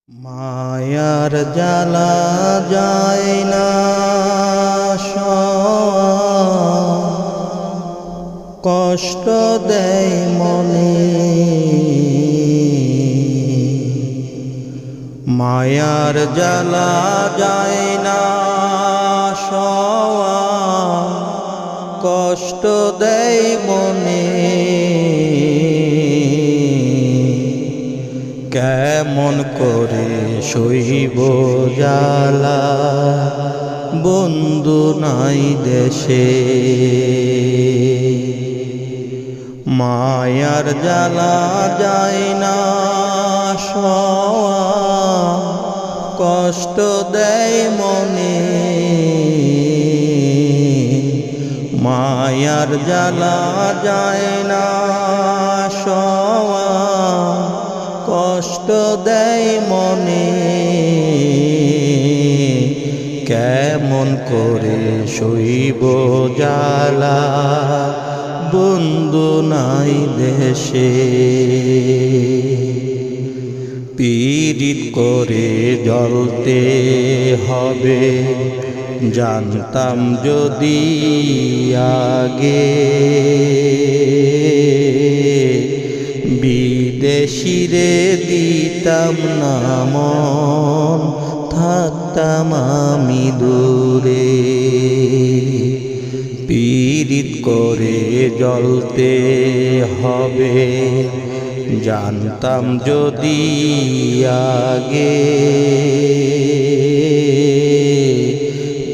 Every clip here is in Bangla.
মায়ার জ্বালা যায় না সওয়া, কষ্ট দেয় মনে। মায়ার জ্বালা যায় না সওয়া, কষ্ট দেয় মনে। কেমন করে সইব জ্বালা, বন্ধু নাই দেশে। মায়ার জ্বালা যায় না সওয়া, কষ্ট দেয় মনে। মায়ার জ্বালা যায় না সওয়া, কষ্ট দেয় মনে। কেমন করে সইব জ্বালা, বন্ধু নাই দেশে। পীড়িত করে জ্বলতে হবে, জানতাম যদি আগে। বিদেশিরে দিতাম না মন, থাকতাম আমি দূরে। পীড়িত করে জ্বলতে হবে, জানতাম যদি আগে।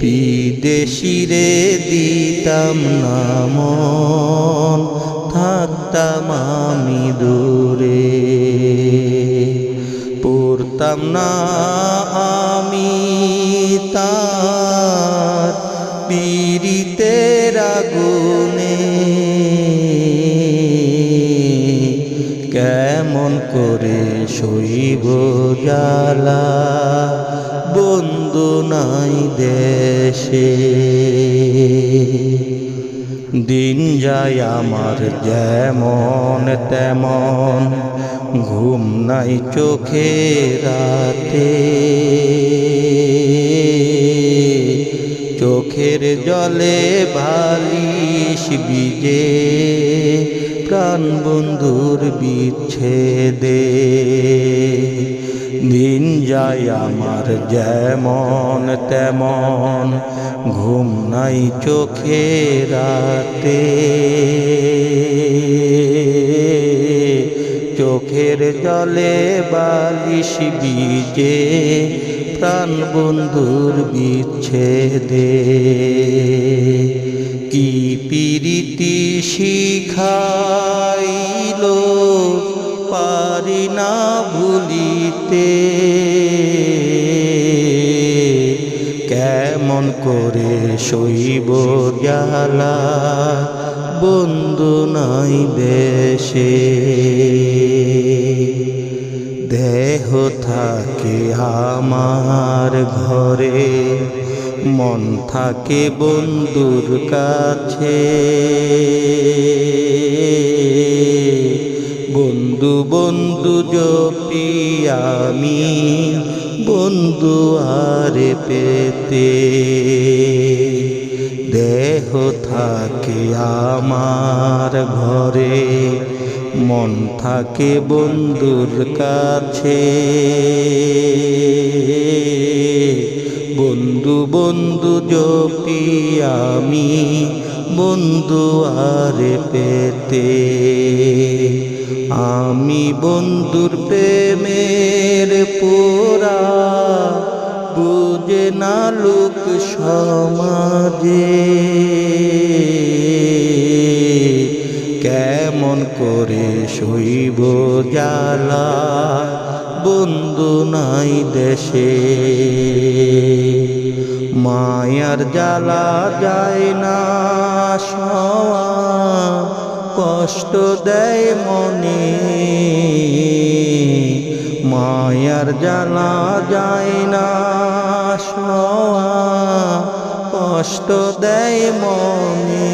বিদেশিরে দিতাম না মন, থাকতাম আমি দূরে। পড়তাম না আমি তার পীড়িতের আগুনে। কেমন করে সইব জ্বালা, বন্ধু নাই দেশে। দিন যায় আমার যেমন তেমন, ঘুম নাই চোখে রাতে। চোখের জলে বালিশ ভিজে, প্রাণ বন্ধুর বিচ্ছেদে। দিন যায় আমার যেমন তেমন, ঘুম নাই চোখে রাতে। চোখের জলে বালিশ ভিজে, প্রাণ বন্ধুর বিচ্ছেদে। কি পীড়িতি শিখাইল, পারি না ভুলিতে। কেমন করে সইব জ্বালা, বন্ধু নাই দেশে। দেহ থাকে আমার ঘরে, মন থাকে বন্ধুর কাছে। বন্ধু বন্ধু জপি আমি, বন্ধু আরে পেতে। দেহ থাকে আমার ঘরে, মন থাকে বন্ধুর কাছে। বন্ধু বন্ধু জপি আমি, বন্ধু আরে পেতে। আমি বন্ধুর প্রেমের পোড়া, বুঝে না লোক সমাজে। কেমন করে সইব জ্বালা, বন্ধু নাই দেশে। মায়ার জ্বালা যায় না সওয়া, কষ্ট দেয় মনে। মায়ার জ্বালা যায় না সওয়া, কষ্ট দেয় মনে।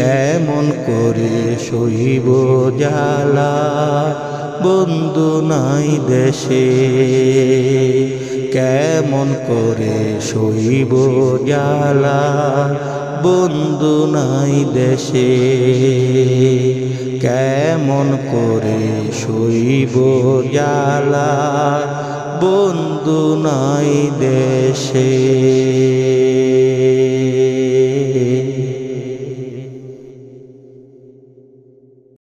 কেমন করে সইব জ্বালা বন্ধু নাই দেশে, কেমন করে সইব জ্বালা বন্ধু নাই দেশে, কেমন করে সইব জ্বালা বন্ধু নাই দেশে।